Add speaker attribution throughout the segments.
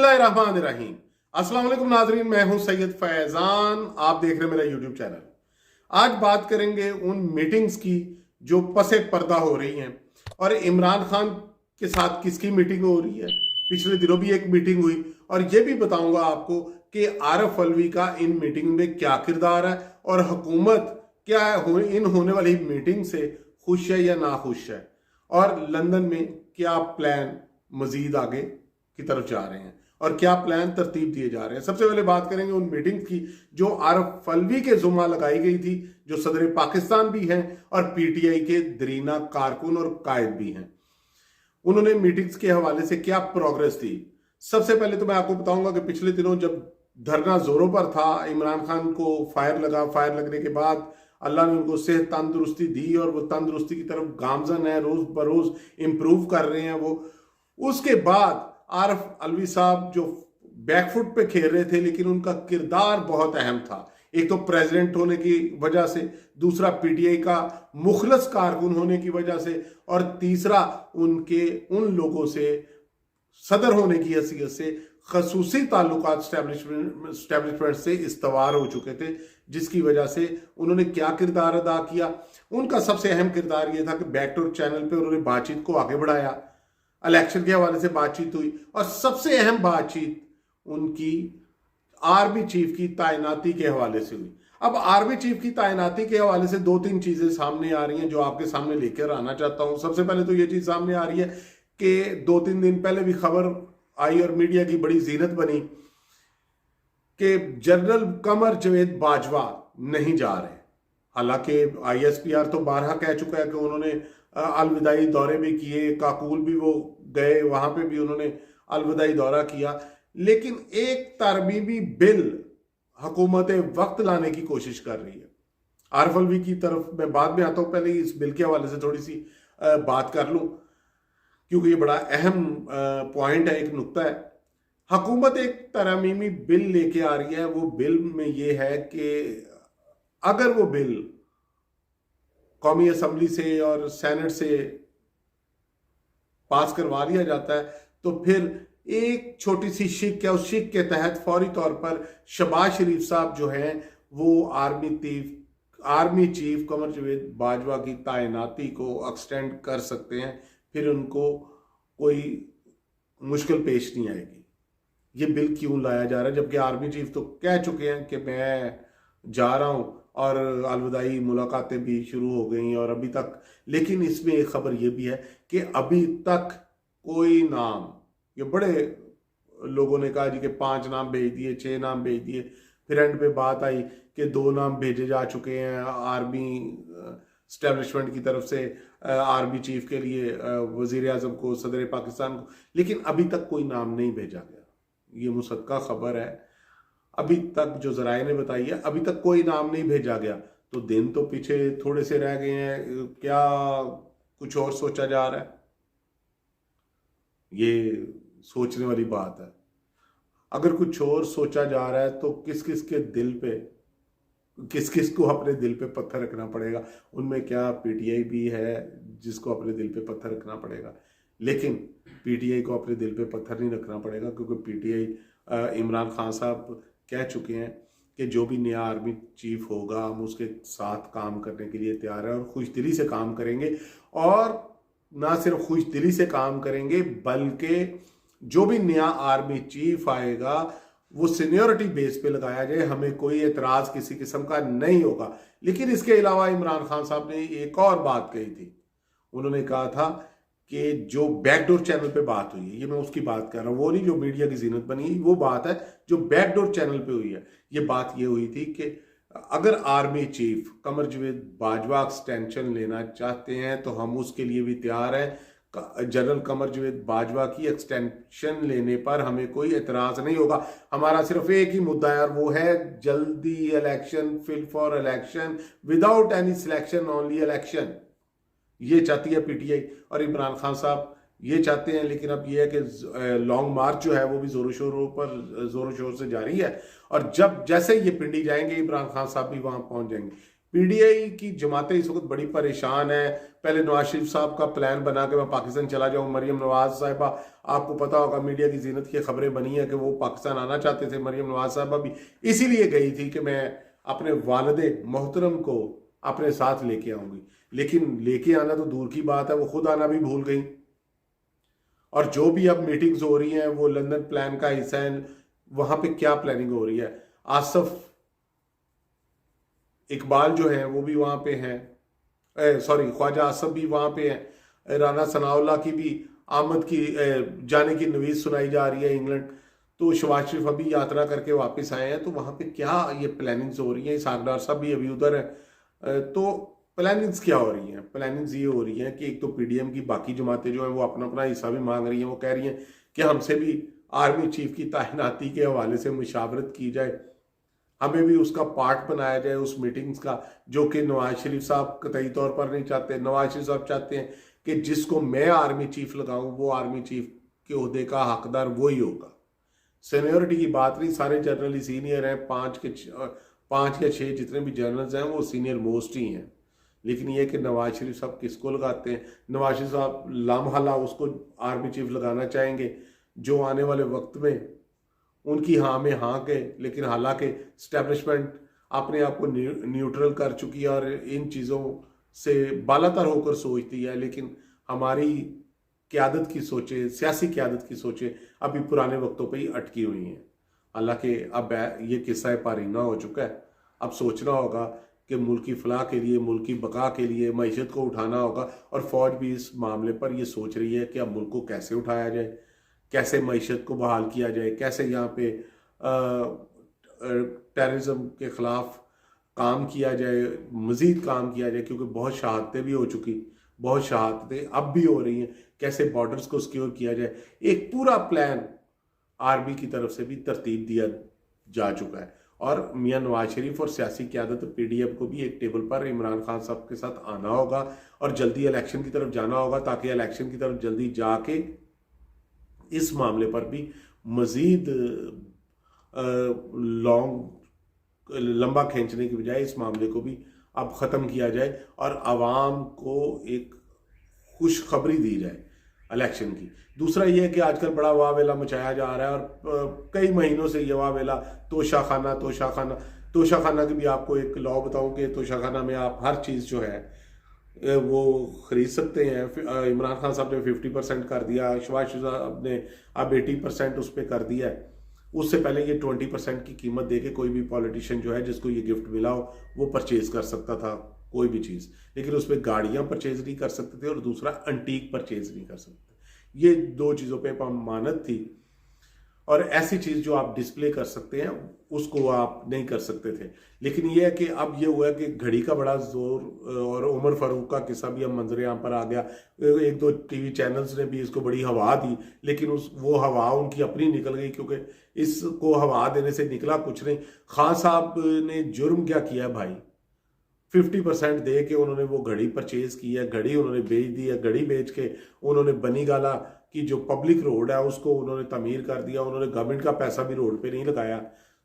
Speaker 1: बिस्मिल्लाहिर्रहमानिर्रहीम। अस्सलाम वालेकुम नाजरीन, मैं हूं सैयद फैजान, आप देख रहे हैं मेरा यूट्यूब चैनल। आज बात करेंगे उन मीटिंग्स की जो पसे पर्दा हो रही हैं और इमरान खान के साथ किसकी मीटिंग हो रही है। पिछले दिनों भी एक मीटिंग हुई और यह भी बताऊंगा आपको कि आरफ अलवी का इन मीटिंग में क्या किरदार है और हुकूमत क्या इन होने वाली मीटिंग से खुश है या ना खुश है, और लंदन में क्या प्लान मजीद आगे की तरफ जा रहे हैं और क्या प्लान तरतीब दिए जा रहे हैं। सबसे पहले बात करेंगे उन मीटिंग की जो आरफ अलवी के जुम्मा लगाई गई थी, जो सदर पाकिस्तान भी हैं और पीटीआई के दरीना कारकुन और कायद भी हैं। उन्होंने मीटिंग्स के हवाले से क्या प्रोग्रेस थी। सबसे पहले तो मैं आपको बताऊंगा कि पिछले दिनों जब धरना जोरों पर था, इमरान खान को फायर लगा, फायर लगने के बाद अल्लाह ने उनको सेहत तंदुरुस्ती दी और वो तंदुरुस्ती की तरफ गामजन है, रोज बरोज इंप्रूव कर रहे हैं वो। उसके बाद आरफ अलवी साहब जो बैकफुट पे खेल रहे थे, लेकिन उनका किरदार बहुत अहम था। एक तो प्रेसिडेंट होने की वजह से, दूसरा पीटीआई का मुखलस कारकुन होने की वजह से, और तीसरा उनके उन लोगों से सदर होने की हैसियत से खसूसी ताल्लुकात स्टैब्लिशमेंट से इस्तवार हो चुके थे, जिसकी वजह से उन्होंने क्या किरदार अदा किया। उनका सबसे अहम किरदार यह था कि बैकडोर चैनल पे उन्होंने बातचीत को आगे बढ़ाया, इलेक्शन के हवाले से बातचीत हुई, और सबसे अहम बातचीत उनकी आर्मी चीफ की तैनाती के हवाले से हुई। अब आर्मी चीफ की तैनाती के हवाले से दो तीन चीजें सामने आ रही हैं जो आपके सामने लेकर आना चाहता हूं। सबसे पहले तो यह चीज सामने आ रही है कि 2-3 दिन पहले भी खबर आई और मीडिया की बड़ी जीनत बनी कि जनरल कमर जवेद बाजवा नहीं जा रहे। हालांकि आईएसपीआर तो बारहा कह चुका है कि उन्होंने अलविदाई दौरे भी किए, काकूल भी वो गए, वहां पे भी उन्होंने अलविदाई दौरा किया, लेकिन एक तरमीमी बिल हुकूमत वक्त लाने की कोशिश कर रही है। आरफ अलवी की तरफ मैं बाद में आता हूं, पहले इस बिल के हवाले से थोड़ी सी बात कर लूं क्योंकि ये बड़ा अहम पॉइंट है, एक नुक्ता है। हुकूमत एक तरमीमी बिल लेके आ रही है। वो बिल में ये है कि अगर वो बिल कौमी असम्बली से और सेनेट से पास करवा लिया जाता है तो फिर एक छोटी सी शिक है, उस शिक के तहत फौरी तौर पर शहबाज शरीफ साहब जो हैं वो आर्मी चीफ कमर जवेद बाजवा की तैनाती को एक्सटेंड कर सकते हैं, फिर उनको कोई मुश्किल पेश नहीं आएगी। ये बिल क्यों लाया जा रहा है जबकि आर्मी चीफ तो कह चुके हैं कि मैं जा रहा हूं और अलविदाई मुलाकातें भी शुरू हो गई और अभी तक। लेकिन इसमें एक खबर यह भी है कि अभी तक कोई नाम, ये बड़े लोगों ने कहा जी कि 5 नाम भेज दिए, 6 नाम भेज दिए, फिर एंड पे बात आई कि 2 नाम भेजे जा चुके हैं आर्मी स्टैब्लिशमेंट की तरफ से आर्मी चीफ के लिए, वजीर आजम को, सदर पाकिस्तान को, लेकिन अभी तक कोई नाम नहीं भेजा गया। ये मुसद्दका खबर है, अभी तक जो जराए ने बताई है, अभी तक कोई नाम नहीं भेजा गया। तो दिन तो पीछे थोड़े से रह गए हैं, क्या कुछ और सोचा जा रहा है? ये सोचने वाली बात है। अगर कुछ और सोचा जा रहा है तो किस किस के दिल पे, किस किस को अपने दिल पे पत्थर रखना पड़ेगा। उनमें क्या पीटीआई भी है जिसको अपने दिल पे पत्थर रखना पड़ेगा, लेकिन पीटीआई को अपने दिल पे पत्थर नहीं रखना पड़ेगा क्योंकि पीटीआई इमरान खान साहब कह चुके हैं कि जो भी नया आर्मी चीफ होगा हम उसके साथ काम करने के लिए तैयार है और खुश दिली से काम करेंगे। और ना सिर्फ खुश दिली से काम करेंगे बल्कि जो भी नया आर्मी चीफ आएगा वो सीनियरिटी बेस पे लगाया जाए, हमें कोई एतराज किसी किस्म का नहीं होगा। लेकिन इसके अलावा इमरान खान साहब ने एक और बात कही थी। उन्होंने कहा था कि जो बैकडोर चैनल पे बात हुई है, ये मैं उसकी बात कर रहा हूँ, वो नहीं जो मीडिया की जीनत बनी, वो बात है जो बैकडोर चैनल पे हुई है। ये बात ये हुई थी कि अगर आर्मी चीफ कमर जवेद बाजवा एक्सटेंशन लेना चाहते हैं तो हम उसके लिए भी तैयार हैं। जनरल कमर जवेद बाजवा की एक्सटेंशन लेने पर हमें कोई एतराज नहीं होगा। हमारा सिर्फ एक ही मुद्दा है और वो है जल्दी election, fill for election without any selection, only election. ये चाहती है पीटीआई और इमरान खान साहब ये चाहते हैं। लेकिन अब ये है कि लॉन्ग मार्च जो है वो भी जोरों शोर से जारी है और जब जैसे ये पिंडी जाएंगे इमरान खान साहब भी वहां पहुंच जाएंगे। पीडीआई की जमातें इस वक्त बड़ी परेशान है। पहले नवाज शरीफ साहब का प्लान बना के मैं पाकिस्तान चला जाऊं, मरियम नवाज साहिबा, आपको पता होगा मीडिया की जीनत की खबरें बनी है कि वो पाकिस्तान आना चाहते थे। मरियम नवाज साहिबा भी इसीलिए गई थी कि मैं अपने वालिदे मोहतरम को अपने साथ लेके आऊंगी, लेकिन लेके आना तो दूर की बात है, वो खुद आना भी भूल गई। और जो भी अब मीटिंग्स हो रही हैं वो लंदन प्लान का हिस्सा है। वहां पे क्या प्लानिंग हो रही है? आसफ इकबाल जो है वो भी वहां पे हैं, सॉरी ख्वाजा आसफ भी वहां पे हैं। राना सनाउल्लाह की भी आमद की जाने की नवीज सुनाई जा रही है इंग्लैंड। तो शहबाज शरीफ अभी यात्रा करके वापस आए हैं, तो वहां पे क्या ये प्लानिंग्स हो रही हैं? इसाकडार साहब भी अभी उधर है। तो प्लानिंग्स क्या हो रही हैं? प्लानिंग्स ये हो रही हैं कि एक तो पीडीएम की बाकी जमातें जो हैं वो अपना अपना हिस्सा भी मांग रही हैं। वो कह रही हैं कि हमसे भी आर्मी चीफ की तैनाती के हवाले से मुशावरत की जाए, हमें भी उसका पार्ट बनाया जाए उस मीटिंग्स का, जो कि नवाज शरीफ साहब कतई तौर पर नहीं चाहते। नवाज शरीफ साहब चाहते हैं कि जिसको मैं आर्मी चीफ लगाऊं वो आर्मी चीफ के ओहदे का हकदार वही होगा। सीनियरिटी की बात नहीं, सारे जनरल ही सीनियर हैं, 5 या 6 जितने भी जनरल्स हैं वो सीनियर मोस्ट ही हैं। लेकिन ये कि नवाज शरीफ साहब किसको लगाते हैं? नवाज शरीफ साहब लामहला उसको आर्मी चीफ लगाना चाहेंगे जो आने वाले वक्त में उनकी हाँ में हाँ के, लेकिन हालांकि स्टैब्लिशमेंट अपने आप को न्यूट्रल कर चुकी है और इन चीज़ों से बालातर होकर सोचती है। लेकिन हमारी क़यादत की सोचें, सियासी क़यादत की सोचें अभी पुराने वक्तों पे ही अटकी हुई हैं। हालांकि अब ये किस्सा पारीना हो चुका है। अब सोचना होगा कि मुल्क की फलाह के लिए, मुल्क की बका के लिए मईशत को उठाना होगा। और फौज भी इस मामले पर ये सोच रही है कि अब मुल्क को कैसे उठाया जाए, कैसे मईशत को बहाल किया जाए, कैसे यहाँ पे टेररिज्म के खिलाफ काम किया जाए, मज़ीद काम किया जाए, क्योंकि बहुत शहादतें भी हो चुकी, बहुत शहादतें अब भी हो रही हैं। कैसे बॉर्डर्स को सिक्योर किया जाए, एक पूरा प्लान आर्मी की तरफ से भी तरतीब दिया जा चुका है। और मियां नवाज शरीफ और सियासी क़यादत पीडीएम को भी एक टेबल पर इमरान खान साहब के साथ आना होगा और जल्दी इलेक्शन की तरफ जाना होगा, ताकि इलेक्शन की तरफ जल्दी जाके इस मामले पर भी मज़ीद लंबा खींचने की बजाय इस मामले को भी अब ख़त्म किया जाए और आवाम को एक खुशखबरी दी जाए इलेक्शन की। दूसरा यह है कि आजकल बड़ा वावेला मचाया जा रहा है और कई महीनों से ये वावेला तोशाखाना तोशाखाना तोशाखाना की भी आपको एक लॉ बताऊं कि तोशाखाना में आप हर चीज़ जो है वो खरीद सकते हैं। इमरान खान साहब ने 50% कर दिया, शहबाज शरीफ साहब ने अब 80% उस पर कर दिया है। उससे पहले ये 20% की कीमत दे के कोई भी पॉलिटिशियन जो है जिसको ये गिफ्ट मिला हो वो परचेज कर सकता था कोई भी चीज़, लेकिन उसमें गाड़ियां परचेज नहीं कर सकते थे और दूसरा अंटीक परचेज नहीं कर सकते। ये 2 चीज़ों पे मानत थी। और ऐसी चीज़ जो आप डिस्प्ले कर सकते हैं उसको आप नहीं कर सकते थे। लेकिन ये है कि अब ये हुआ कि घड़ी का बड़ा जोर और उमर फारूक का किस्सा भी अब मंजर आम पर आ गया। 1-2 टीवी चैनल्स ने भी इसको बड़ी हवा दी, लेकिन वो हवा उनकी अपनी निकल गई, क्योंकि इसको हवा देने से निकला कुछ नहीं। खान साहब ने जुर्म क्या किया भाई? 50% दे के उन्होंने वो घड़ी परचेज की है, घड़ी उन्होंने बेच दी है। घड़ी बेच के उन्होंने बनी गाला की जो पब्लिक रोड है उसको उन्होंने तमीर कर दिया। उन्होंने गवर्नमेंट का पैसा भी रोड पे नहीं लगाया।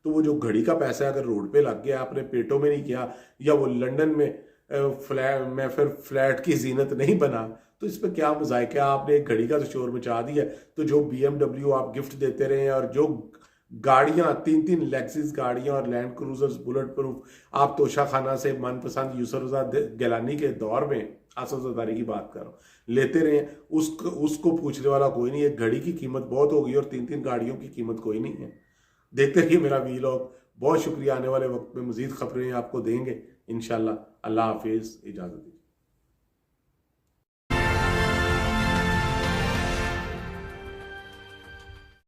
Speaker 1: तो वो जो घड़ी का पैसा है अगर रोड पे लग गया, अपने पेटों में नहीं किया, या वो लंदन में फिर फ्लैट की जीनत नहीं बना, तो इस पर क्या मजायका? आपने एक घड़ी का तो शोर मचा दिया। तो जो BMW आप गिफ्ट देते रहे और जो गाड़ियां 3-3 लेक्सिस गाड़ियां और लैंड क्रूजर्स बुलेट प्रूफ आप तोशाखाना से मनपसंद यूसुफ रजा गिलानी के दौर में, आसफ ज़रदारी की बात कर रहा हूँ, लेते रहे, उसको पूछने वाला कोई नहीं है। घड़ी की कीमत बहुत होगी और 3-3 गाड़ियों की कीमत कोई नहीं है। देखते रहिए मेरा वीलॉग। बहुत शुक्रिया। आने वाले वक्त में मजीद खबरें आपको देंगे इंशाल्लाह। अल्लाह हाफिज़, इजाज़त दीजिए।